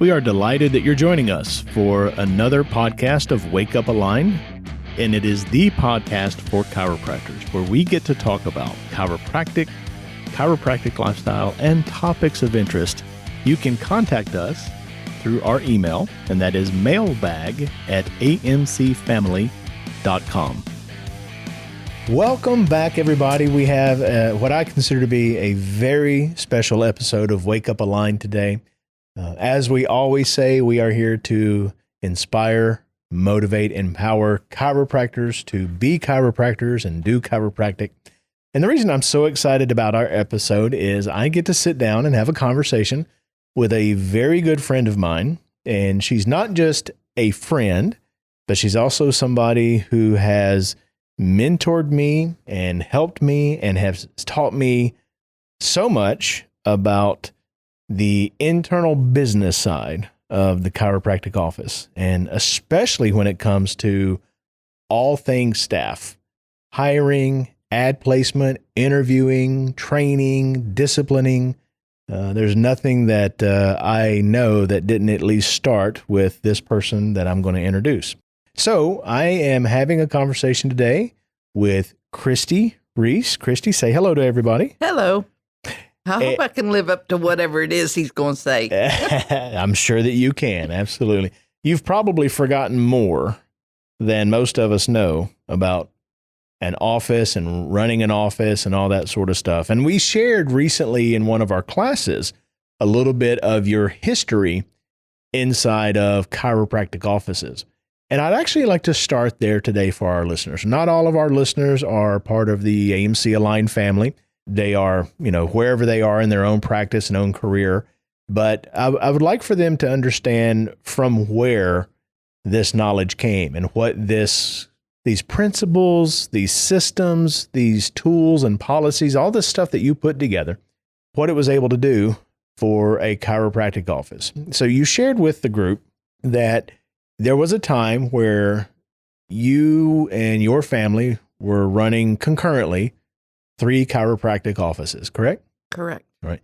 We are delighted that you're joining us for another podcast of Wake Up Align, and it is the podcast for chiropractors, where we get to talk about chiropractic lifestyle, and topics of interest. You can contact us through our email, and that is mailbag@amcfamily.com. Welcome back, everybody. We have what I consider to be a very special episode of Wake Up Align today. As we always say, we are here to inspire, motivate, empower chiropractors to be chiropractors and do chiropractic. And the reason I'm so excited about our episode is I get to sit down and have a conversation with a very good friend of mine. And she's not just a friend, but she's also somebody who has mentored me and helped me and has taught me so much about the internal business side of the chiropractic office, and especially when it comes to all things staff, hiring, ad placement, interviewing, training, disciplining. There's nothing that I know that didn't at least start with this person that I'm going to introduce. So I am having a conversation today with Christie Reese. Christie, say hello to everybody. Hello. I hope I can live up to whatever it is he's going to say. I'm sure that you can. Absolutely. You've probably forgotten more than most of us know about an office and running an office and all that sort of stuff. And we shared recently in one of our classes a little bit of your history inside of chiropractic offices. And I'd actually like to start there today for our listeners. Not all of our listeners are part of the AMC Align family. They are, wherever they are in their own practice and own career. But I would like for them to understand from where this knowledge came and what these principles, these systems, these tools and policies, all this stuff that you put together, what it was able to do for a chiropractic office. So you shared with the group that there was a time where you and your family were running concurrently 3 chiropractic offices, correct? Correct. Right.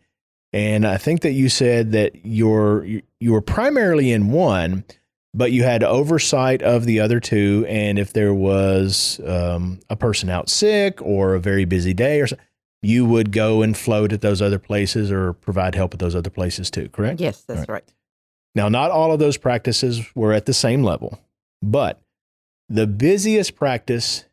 And I think that you said that you were primarily in one, but you had oversight of the other 2. And if there was a person out sick or a very busy day or something, you would go and float at those other places or provide help at those other places too, correct? Yes, that's right. Now, not all of those practices were at the same level, but the busiest practice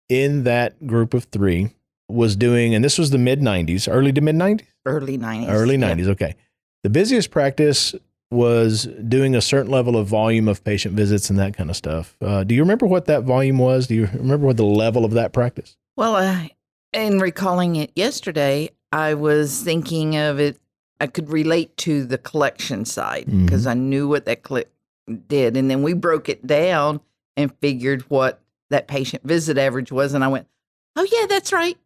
in that group of 3 was doing, and this was the mid-90s, early to mid-90s? Early 90s. Early 90s, yeah. Okay. The busiest practice was doing a certain level of volume of patient visits and that kind of stuff. Do you remember what that volume was? Do you remember what the level of that practice? Well, in recalling it yesterday, I was thinking of it, I could relate to the collection side because I knew what that did. And then we broke it down and figured what that patient visit average was. And I went, oh, yeah, that's right.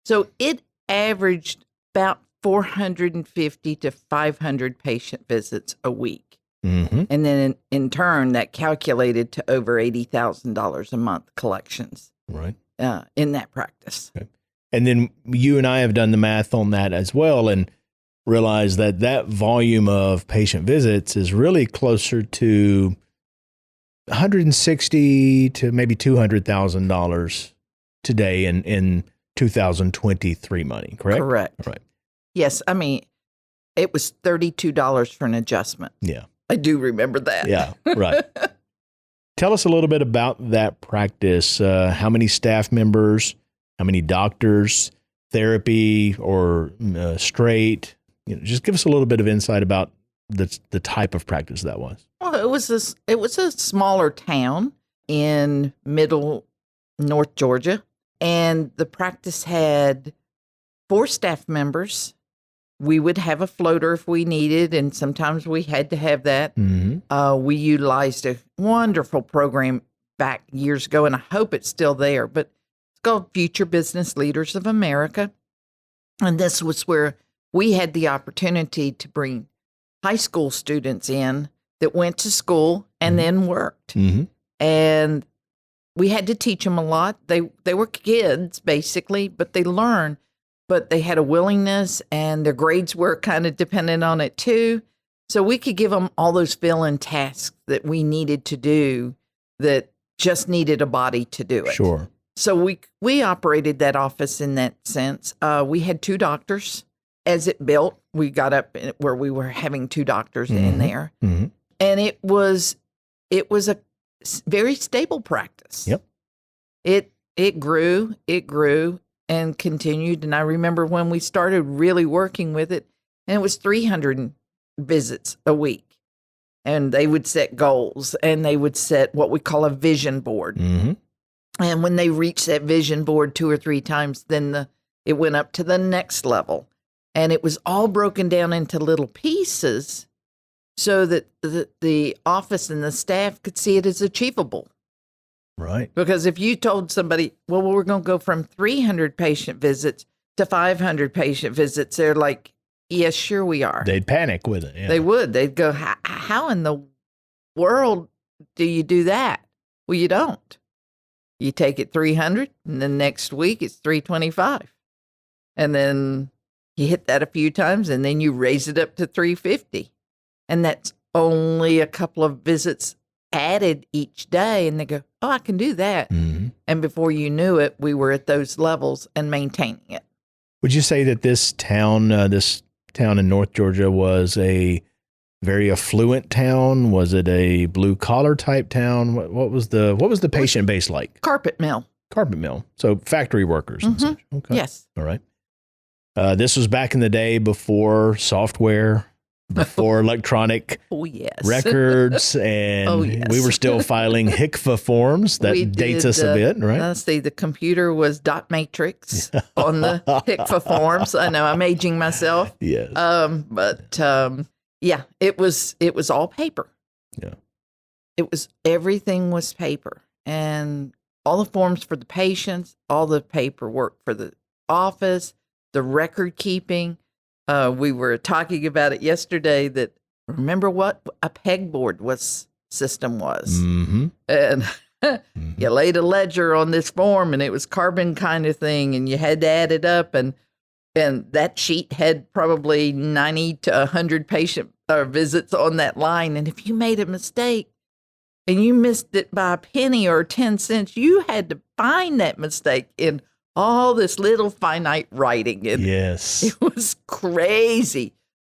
So it averaged about 450 to 500 patient visits a week. Mm-hmm. And then in turn, that calculated to over $80,000 a month collections in that practice. Okay. And then you and I have done the math on that as well and realized that volume of patient visits is really closer to $160 to maybe $200,000 today in 2023 money, correct? Correct. Right. Yes. I mean, it was $32 for an adjustment. Yeah. I do remember that. Yeah. Right. Tell us a little bit about that practice. How many staff members, how many doctors, therapy or straight? Just give us a little bit of insight about the type of practice that was. Well, it was a smaller town in middle North Georgia. And the practice had 4 staff members. We would have a floater if we needed, and sometimes we had to have that. Mm-hmm. We utilized a wonderful program back years ago, and I hope it's still there, but it's called Future Business Leaders of America. And this was where we had the opportunity to bring high school students in that went to school and then worked. Mm-hmm. And we had to teach them a lot. They were kids, basically, but they learned. But they had a willingness, and their grades were kind of dependent on it, too. So we could give them all those fill-in tasks that we needed to do that just needed a body to do it. Sure. So we operated that office in that sense. We had 2 doctors. As it built, we got up where we were having 2 doctors in there. Mm-hmm. And it was a very stable practice. Yep. It grew and continued. And I remember when we started really working with it, and it was 300 visits a week. And they would set goals, and they would set what we call a vision board. Mm-hmm. And when they reached that vision board 2 or 3 times, then it went up to the next level. And it was all broken down into little pieces so that the office and the staff could see it as achievable. Right. Because if you told somebody, well, we're going to go from 300 patient visits to 500 patient visits, they're like, yes, sure we are. They'd panic with it. Yeah. They would. They'd go, how in the world do you do that? Well, you don't. You take it 300, and then next week it's 325. And then you hit that a few times, and then you raise it up to 350. And that's only a couple of visits added each day. And they go, oh, I can do that. Mm-hmm. And before you knew it, we were at those levels and maintaining it. Would you say that this town in North Georgia was a very affluent town? Was it a blue collar type town? What was the patient base like? Carpet mill. Carpet mill. So factory workers and such. Okay. Yes. All right. This was back in the day before software, before electronic records, and we were still filing HICFA forms. That dates us a bit, right? Let's see, the computer was dot matrix on the HICFA forms. I know I'm aging myself. Yes. Yeah, it was all paper. Yeah. Everything was paper, and all the forms for the patients, all the paperwork for the office, the record keeping. We were talking about it yesterday that remember what a pegboard system was. Mm-hmm. And you laid a ledger on this form, and it was carbon kind of thing, and you had to add it up, and that sheet had probably 90 to 100 patient visits on that line. And if you made a mistake and you missed it by a penny or 10 cents, you had to find that mistake in all this little finite writing. And yes. it was crazy,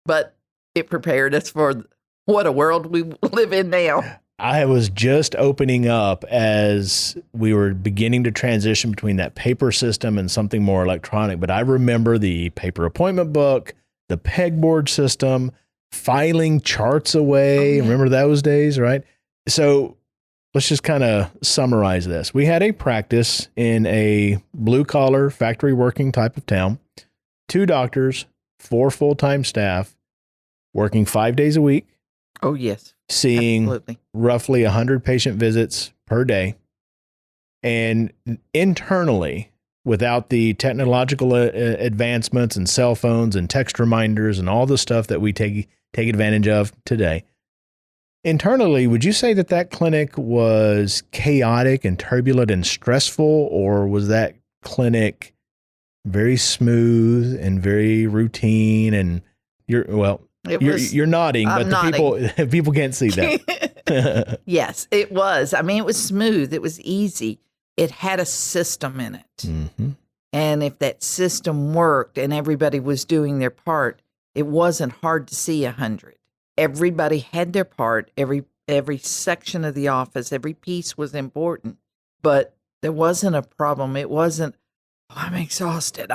but it prepared us for what a world we live in now. I was just opening up as we were beginning to transition between that paper system and something more electronic. But I remember the paper appointment book, the pegboard system, filing charts away. Oh, yeah. Remember those days, right? So let's just kind of summarize this. We had a practice in a blue-collar, factory working type of town, 2 doctors, 4 full-time staff, working 5 days a week. Oh, yes. Seeing absolutely. Roughly 100 patient visits per day. And internally, without the technological advancements and cell phones and text reminders and all the stuff that we take advantage of today, internally, would you say that clinic was chaotic and turbulent and stressful, or was that clinic very smooth and very routine? And you're nodding, but the people can't see that. Yes, it was. I mean, it was smooth. It was easy. It had a system in it. Mm-hmm. And if that system worked and everybody was doing their part, it wasn't hard to see 100. Everybody had their part. Every section of the office, every piece was important, but there wasn't a problem. It wasn't, I'm exhausted.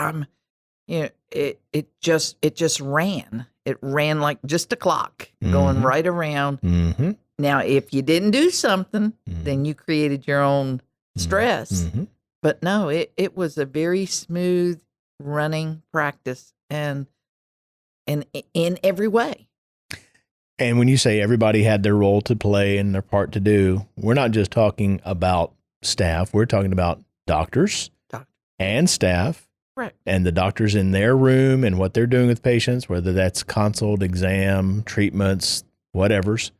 It just ran. It ran like just a clock going right around. Mm-hmm. Now, if you didn't do something, then you created your own stress. Mm-hmm. But no, it was a very smooth running practice and in every way. And when you say everybody had their role to play and their part to do, we're not just talking about staff. We're talking about doctors and staff. Right. And the doctors in their room and what they're doing with patients, whether that's consult, exam, treatments, whatever's.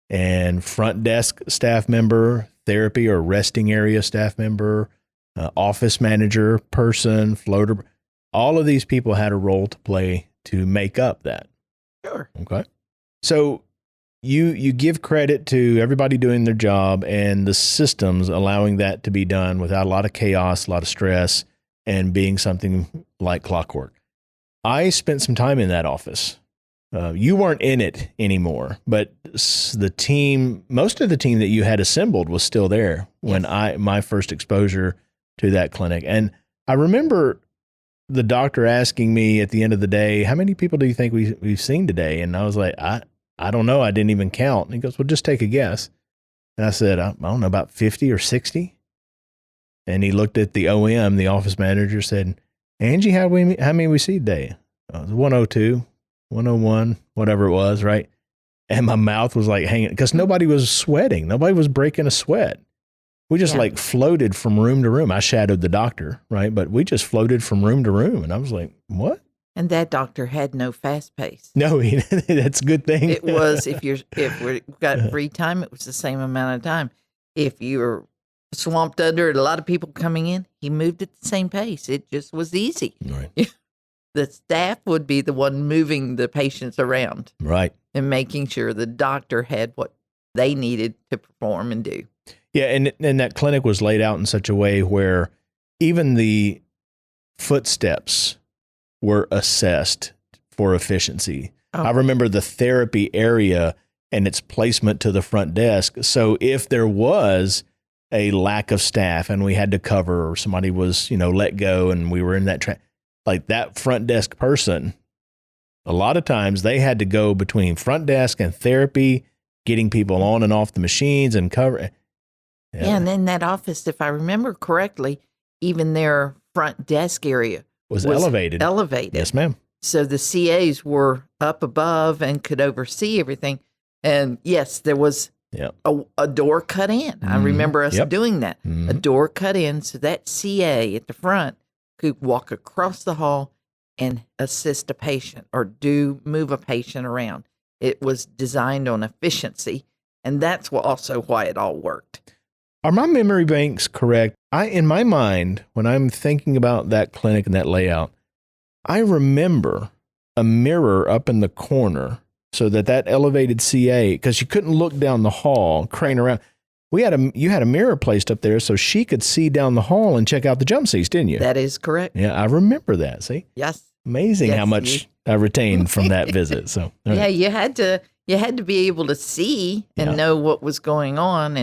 And front desk staff member, therapy or resting area staff member, office manager, person, floater. All of these people had a role to play to make up that. Sure. Okay. So you give credit to everybody doing their job and the systems allowing that to be done without a lot of chaos, a lot of stress, and being something like clockwork. I spent some time in that office. You weren't in it anymore, but the team, most of the team that you had assembled was still there when my first exposure to that clinic. And I remember the doctor asking me at the end of the day, how many people do you think we've seen today? And I was like, I don't know. I didn't even count. And he goes, well, just take a guess. And I said, I don't know, about 50 or 60. And he looked at the OM, the office manager, said, Angie, how many we see today? It was 102. 101, whatever it was, right? And my mouth was like hanging because nobody was sweating. Nobody was breaking a sweat. We just like floated from room to room. I shadowed the doctor, right? But we just floated from room to room. And I was like, what? And that doctor had no fast pace. No, that's a good thing. It was, if we got free time, it was the same amount of time. If you were swamped under and a lot of people coming in, he moved at the same pace. It just was easy. Right. The staff would be the one moving the patients around. Right. And making sure the doctor had what they needed to perform and do. Yeah, and that clinic was laid out in such a way where even the footsteps were assessed for efficiency. Oh. I remember the therapy area and its placement to the front desk. So if there was a lack of staff and we had to cover or somebody was, let go and we were in that like that front desk person, a lot of times they had to go between front desk and therapy, getting people on and off the machines and cover. Yeah, and in that office, if I remember correctly, even their front desk area was elevated. Yes, ma'am. So the CAs were up above and could oversee everything. And yes, there was a door cut in. I remember us doing that. A door cut in so that CA at the front could walk across the hall and assist a patient or move a patient around. It was designed on efficiency, and that's also why it all worked. Are my memory banks correct? In my mind, when I'm thinking about that clinic and that layout, I remember a mirror up in the corner so that elevated CA, because you couldn't look down the hall, crane around. You had a mirror placed up there so she could see down the hall and check out the jump seats, didn't you? That is correct. Yeah, I remember that. See? Yes. Amazing how much I retained from that visit. So yeah, you had to be able to see and know what was going on,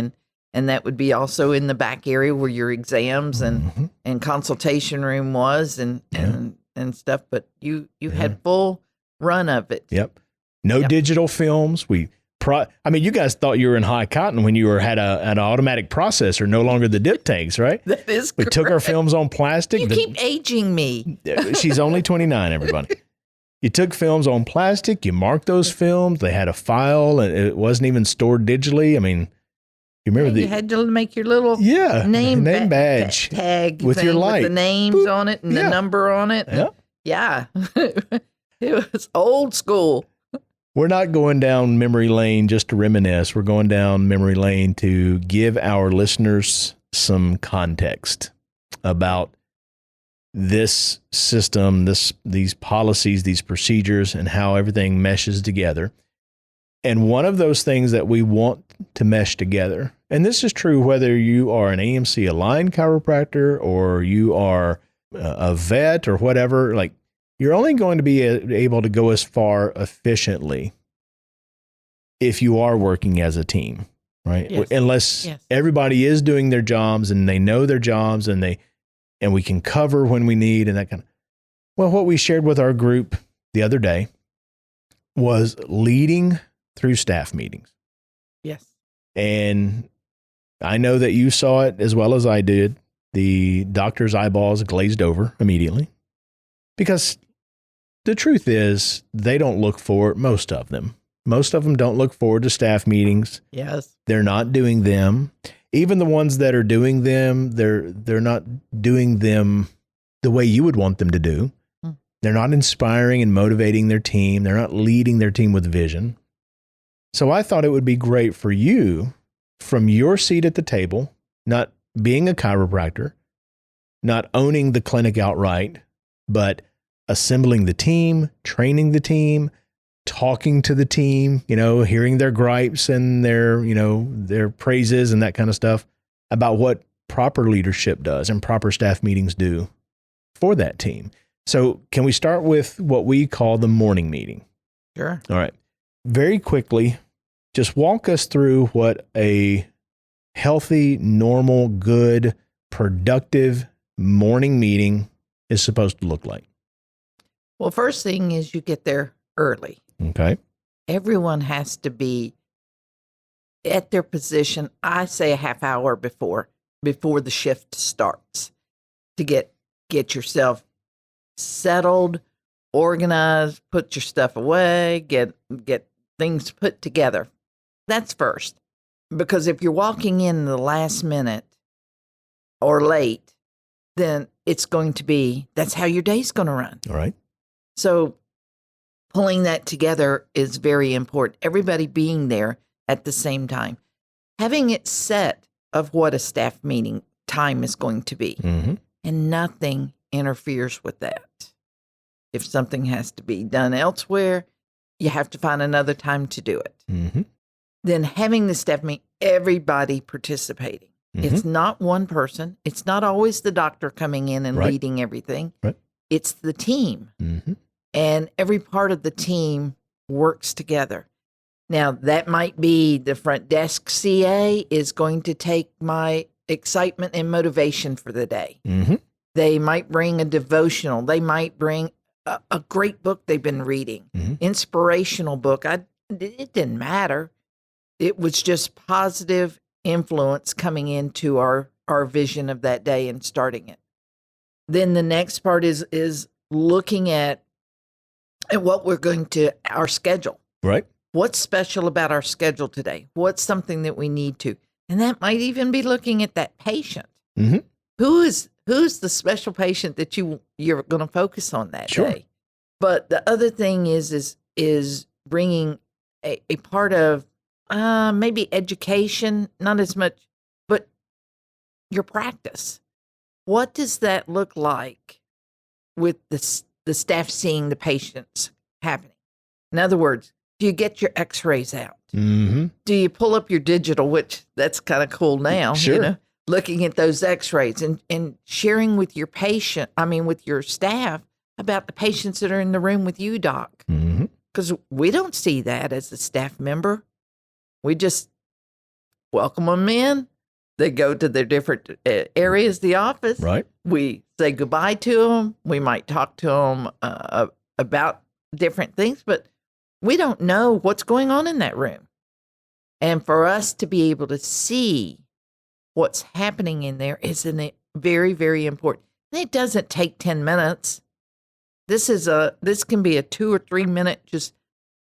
and that would be also in the back area where your exams and consultation room was and stuff. But you had full run of it. Yep. No digital films. You guys thought you were in high cotton when you had an automatic processor, no longer the dip tanks, right? That is correct. We took our films on plastic. You keep aging me. She's only 29, everybody. You took films on plastic. You marked those films. They had a file, and it wasn't even stored digitally. I mean, you remember you had to make your little name badge tag with your light, with the names on it and the number on it. Yeah. It was old school. We're not going down memory lane just to reminisce. We're going down memory lane to give our listeners some context about this system, these policies, these procedures, and how everything meshes together. And one of those things that we want to mesh together, and this is true whether you are an AMC aligned chiropractor or you are a vet or whatever, like, you're only going to be able to go as far efficiently if you are working as a team, right? Yes. Unless everybody is doing their jobs and they know their jobs and we can cover when we need and that kind of. Well, what we shared with our group the other day was leading through staff meetings. Yes. And I know that you saw it as well as I did. The doctor's eyeballs glazed over immediately because the truth is, they don't look forward, most of them don't look forward to staff meetings. Yes. They're not doing them. Even the ones that are doing them, they're not doing them the way you would want them to do. They're not inspiring and motivating their team. They're not leading their team with vision. So I thought it would be great for you, from your seat at the table, not being a chiropractor, not owning the clinic outright, but assembling the team, training the team, talking to the team, hearing their gripes and their praises and that kind of stuff about what proper leadership does and proper staff meetings do for that team. So can we start with what we call the morning meeting? Sure. All right. Very quickly, just walk us through what a healthy, normal, good, productive morning meeting is supposed to look like. Well, first thing is you get there early. Okay. Everyone has to be at their position, I say a half hour before the shift starts, to get yourself settled, organized, put your stuff away, get things put together. That's first. Because if you're walking in the last minute or late, then it's going to be, that's how your day's going to run. All right. So pulling that together is very important. Everybody being there at the same time. Having it set of what a staff meeting time is going to be. Mm-hmm. And nothing interferes with that. If something has to be done elsewhere, you have to find another time to do it. Mm-hmm. Then having the staff meeting, everybody participating. Mm-hmm. It's not one person. It's not always the doctor coming in and Right. leading everything. Right. It's the team. Mm-hmm. And every part of the team works together. Now, that might be the front desk CA is going to take my excitement and motivation for the day. Mm-hmm. They might bring a devotional. They might bring a great book they've been reading, Mm-hmm. inspirational book. It didn't matter. It was just positive influence coming into our vision of that day and starting it. Then the next part is looking at what we're going to, our schedule. Right. What's special about our schedule today? What's something that we need to? And that might even be looking at that patient. Mm-hmm. Who's the special patient that you're going to focus on that Sure. day? But the other thing is bringing a part of maybe education, not as much, but your practice. What does that look like with the staff seeing the patients happening? In other words, do you get your x-rays out? Mm-hmm. Do you pull up your digital, which that's kind of cool now, Sure. looking at those x-rays and sharing with your with your staff about the patients that are in the room with you, doc. Mm-hmm. Because we don't see that as a staff member. We just welcome them in. They go to their different areas of the office. Right. We say goodbye to them. We might talk to them about different things, but we don't know what's going on in that room. And for us to be able to see what's happening in there is very, very important. And it doesn't take 10 minutes. This can be a 2 or 3 minute, just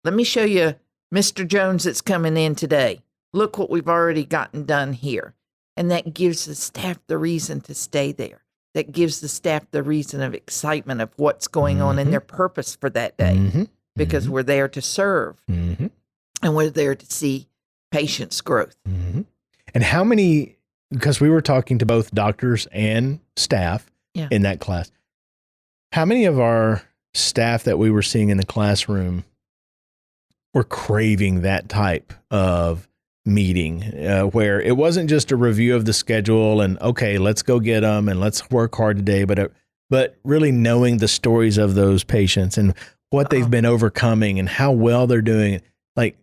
let me show you Mr. Jones that's coming in today. Look what we've already gotten done here. And that gives the staff the reason to stay there. That gives the staff the reason of excitement of what's going on and their purpose for that day. Mm-hmm. Because we're there to serve Mm-hmm. and we're there to see patients' growth. Mm-hmm. And how many, because we were talking to both doctors and staff Yeah. in that class, how many of our staff that we were seeing in the classroom were craving that type of meeting where it wasn't just a review of the schedule and, okay, let's go get them and let's work hard today, but really knowing the stories of those patients and what they've been overcoming and how well they're doing. Like,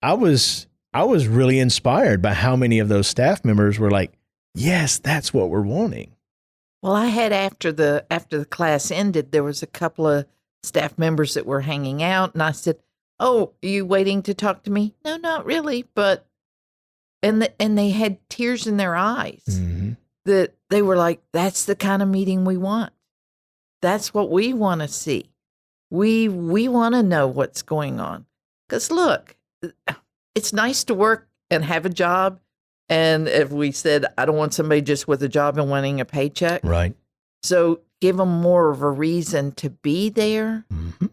I was really inspired by how many of those staff members were like, yes, that's what we're wanting. Well, I had after the class ended, there was a couple of staff members that were hanging out, and I said, "Oh, are you waiting to talk to me?" "No, not really," but and they had tears in their eyes. Mm-hmm. That they were like, "That's the kind of meeting we want. That's what we want to see. We want to know what's going on." Because look, it's nice to work and have a job. And if we said, I don't want somebody just with a job and wanting a paycheck. Right. So give them more of a reason to be there. Mm-hmm.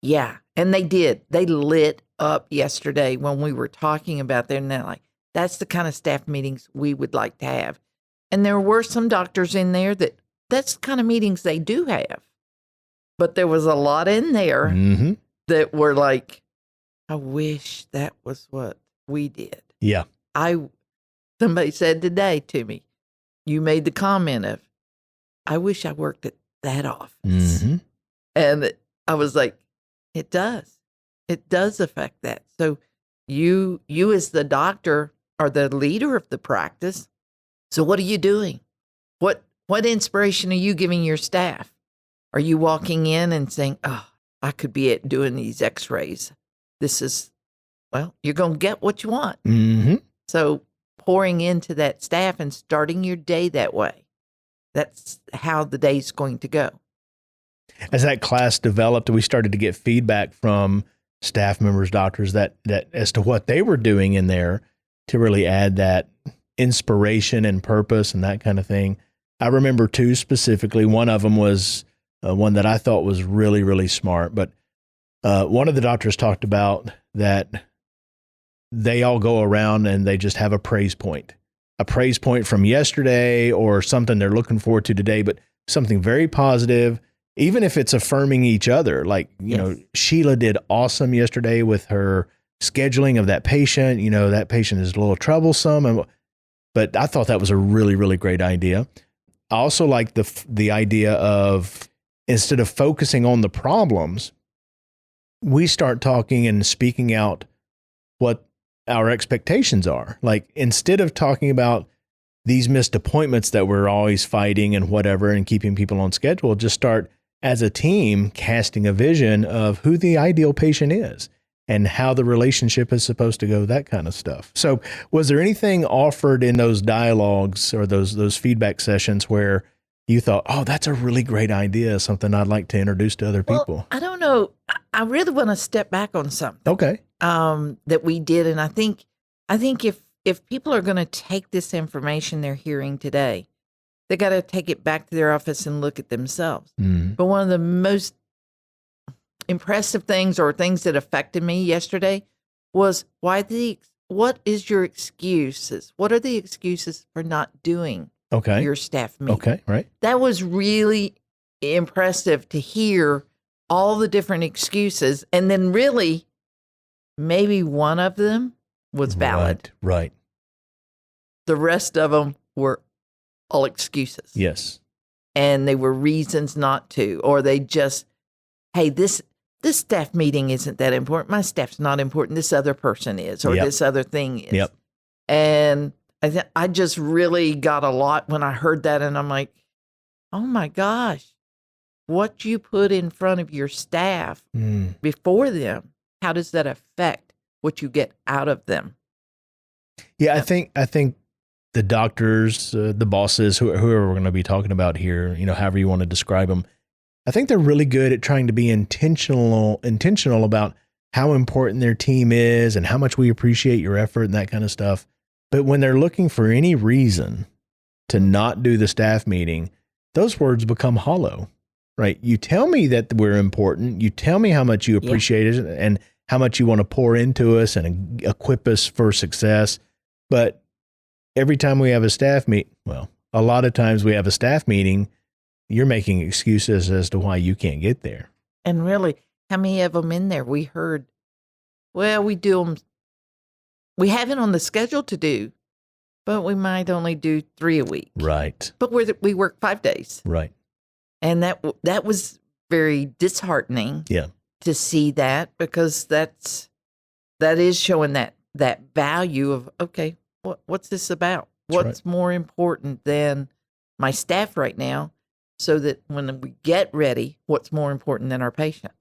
Yeah. And they did. They lit up yesterday when we were talking about that. And they're like, that's the kind of staff meetings we would like to have. And there were some doctors in there that's the kind of meetings they do have. But there was a lot in there Mm-hmm. that were like, I wish that was what we did. Yeah. Somebody said today to me, you made the comment of, I wish I worked at that office. Mm-hmm. And I was like, it does. It does affect that. So you as the doctor are the leader of the practice. So what are you doing? What inspiration are you giving your staff? Are you walking in and saying, oh, I could be doing these x-rays. You're going to get what you want. Mm-hmm. So pouring into that staff and starting your day that way, that's how the day's going to go. As that class developed, we started to get feedback from staff members, doctors, that as to what they were doing in there to really add that inspiration and purpose and that kind of thing. I remember two specifically. One of them was one that I thought was really, really smart. But one of the doctors talked about that they all go around and they just have a praise point from yesterday or something they're looking forward to today, but something very positive, even if it's affirming each other. Like, you know, Sheila did awesome yesterday with her scheduling of that patient. You know, that patient is a little troublesome. But I thought that was a really, really great idea. I also like the idea of, instead of focusing on the problems, we start talking and speaking out what our expectations are. Like, instead of talking about these missed appointments that we're always fighting and whatever and keeping people on schedule, just start as a team casting a vision of who the ideal patient is and how the relationship is supposed to go, that kind of stuff. So was there anything offered in those dialogues or those feedback sessions where you thought, oh, that's a really great idea, something I'd like to introduce to other people? Well, I don't know. I really want to step back on something. Okay. That we did. And I think if people are going to take this information they're hearing today, they got to take it back to their office and look at themselves. Mm. But one of the most impressive things or things that affected me yesterday was what is your excuses? What are the excuses for not doing your staff meeting? Okay, right. That was really impressive to hear all the different excuses. And then really, maybe one of them was valid. Right. The rest of them were all excuses. Yes. And they were reasons not to, or they just, hey, this staff meeting isn't that important. My staff's not important. This other person is, or this other thing is. Yep. And I just really got a lot when I heard that. And I'm like, oh my gosh, what you put in front of your staff before them, how does that affect what you get out of them? Yeah, I think the doctors, the bosses, whoever we're going to be talking about here, you know, however you want to describe them, I think they're really good at trying to be intentional about how important their team is and how much we appreciate your effort and that kind of stuff. But when they're looking for any reason to not do the staff meeting, those words become hollow, right? You tell me that we're important. You tell me how much you appreciate it and how much you want to pour into us and equip us for success. But every time we have a staff a lot of times we have a staff meeting, you're making excuses as to why you can't get there. And really, how many of them in there? We heard, well, we do them. We have it on the schedule to do, but we might only do 3 a week. Right. But we work 5 days. Right. And that was very disheartening. Yeah. To see that, because that is showing that value of, okay, what's this about? That's What's more important than my staff right now? So that when we get ready, what's more important than our patient?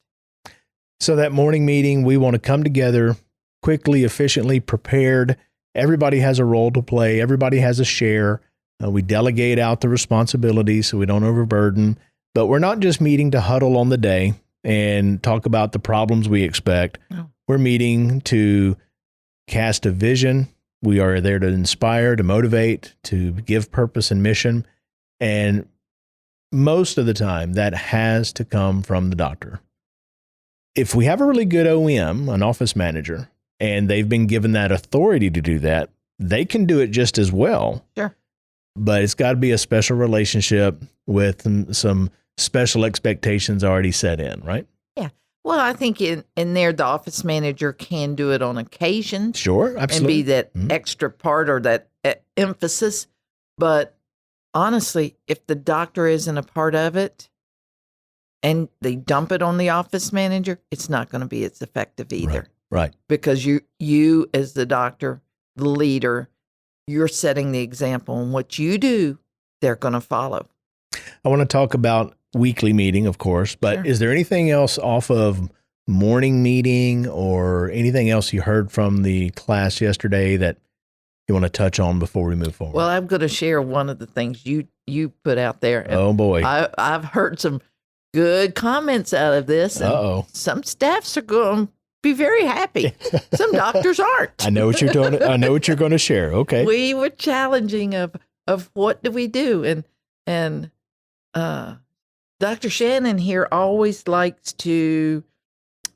So that morning meeting, we want to come together quickly, efficiently, prepared. Everybody has a role to play. Everybody has a share. We delegate out the responsibilities so we don't overburden. But we're not just meeting to huddle on the day and talk about the problems we expect. No. We're meeting to cast a vision. We are there to inspire, to motivate, to give purpose and mission. And most of the time, that has to come from the doctor. If we have a really good OM, an office manager, and they've been given that authority to do that, they can do it just as well. Sure. But it's got to be a special relationship with some special expectations already set in, right? Yeah. Well, I think in there, the office manager can do it on occasion. Sure, absolutely. And be that extra part or that emphasis. But honestly, if the doctor isn't a part of it and they dump it on the office manager, it's not going to be as effective either. Right. Because you as the doctor, the leader, you're setting the example. And what you do, they're going to follow. I want to talk about weekly meeting, of course, but Sure. Is there anything else off of morning meeting or anything else you heard from the class yesterday that you want to touch on before we move forward? Well, I'm going to share one of the things you put out there. And oh, boy. I've heard some good comments out of this. And Uh-oh. some staffs are going to be very happy. Some doctors aren't. I know what you're doing. I know what you're going to share. Okay. We were challenging of what do we do? And Dr. Shannon here always likes to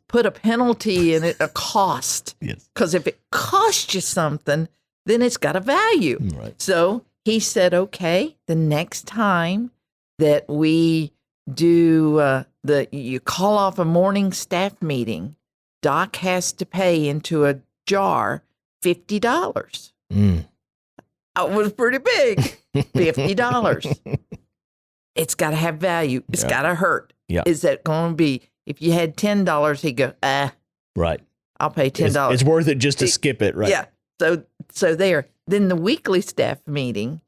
put a penalty in it, a cost. Yes. Because if it costs you something, then it's got a value. Right. So he said, okay, the next time that we do you call off a morning staff meeting, Doc has to pay into a jar $50. That was pretty big. $50. It's got to have value. It's got to hurt. Yeah. Is that going to be, if you had $10, he'd go, Right. I'll pay $10. It's worth it just to skip it, right? Yeah. So there. Then the weekly staff meeting,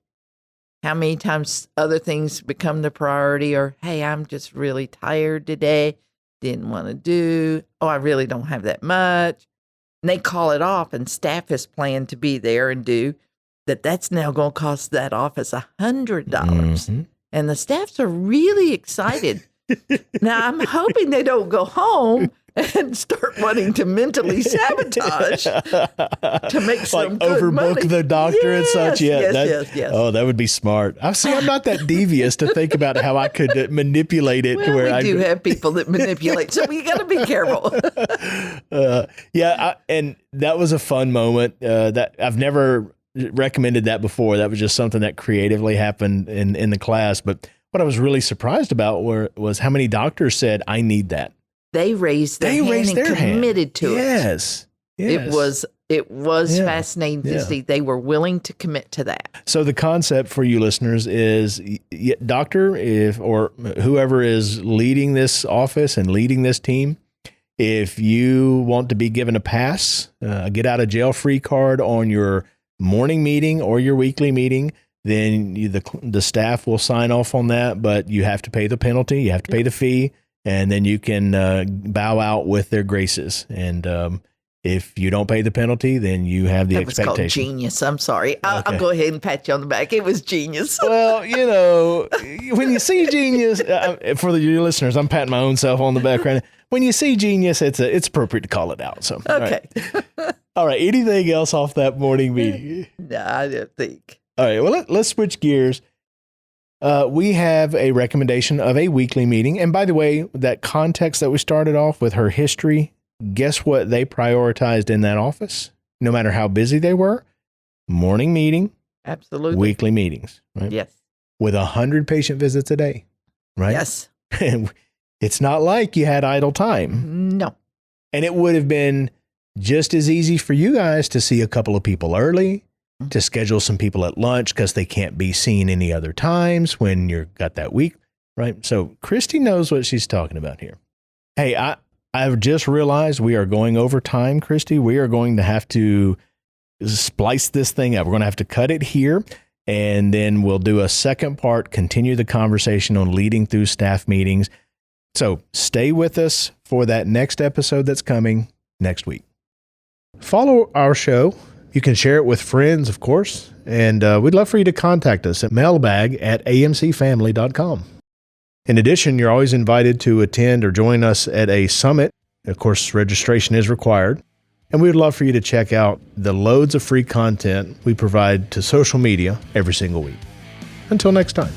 how many times other things become the priority, or, hey, I'm just really tired today. Didn't want to do. Oh, I really don't have that much. And they call it off, and staff has planned to be there and do that. That's now going to cost that office $100. And the staffs are really excited. Now, I'm hoping they don't go home and start wanting to mentally sabotage to make some good overbook money. the doctor and such. Yeah, Yes. Oh, that would be smart. I'm not that devious to think about how I could manipulate it to where we do have people that manipulate, so we got to be careful. And that was a fun moment. That I've never recommended that before. That was just something that creatively happened in the class. But what I was really surprised about was how many doctors said, I need that. They raised their hand and committed to it. Yes. It was fascinating to see they were willing to commit to that. So the concept for you listeners is, doctor, or whoever is leading this office and leading this team, if you want to be given a pass, get out of jail free card on your morning meeting or your weekly meeting, then the staff will sign off on that, but you have to pay the penalty, you have to pay the fee, and then you can bow out with their graces. And if you don't pay the penalty, then you have the expectation. It was called genius. I'm sorry. I'll go ahead and pat you on the back. It was genius. Well, when you see genius, for your listeners, I'm patting my own self on the back right now. When you see genius, it's appropriate to call it out. So okay. All right. Anything else off that morning meeting? No, I don't think. All right. Well, let's switch gears. We have a recommendation of a weekly meeting. And by the way, that context that we started off with, her history, guess what they prioritized in that office? No matter how busy they were, morning meeting, absolutely, weekly meetings, right? Yes. With 100 patient visits a day, right? Yes. And it's not like you had idle time. No. And it would have been just as easy for you guys to see a couple of people early, to schedule some people at lunch because they can't be seen any other times when you've got that week, right? So Christie knows what she's talking about here. Hey, I've just realized we are going over time, Christie. We are going to have to splice this thing up. We're going to have to cut it here, and then we'll do a second part, continue the conversation on leading through staff meetings. So stay with us for that next episode that's coming next week. Follow our show. You can share it with friends, of course, and we'd love for you to contact us at mailbag@amcfamily.com. In addition, you're always invited to attend or join us at a summit. Of course, registration is required, and we would love for you to check out the loads of free content we provide to social media every single week. Until next time.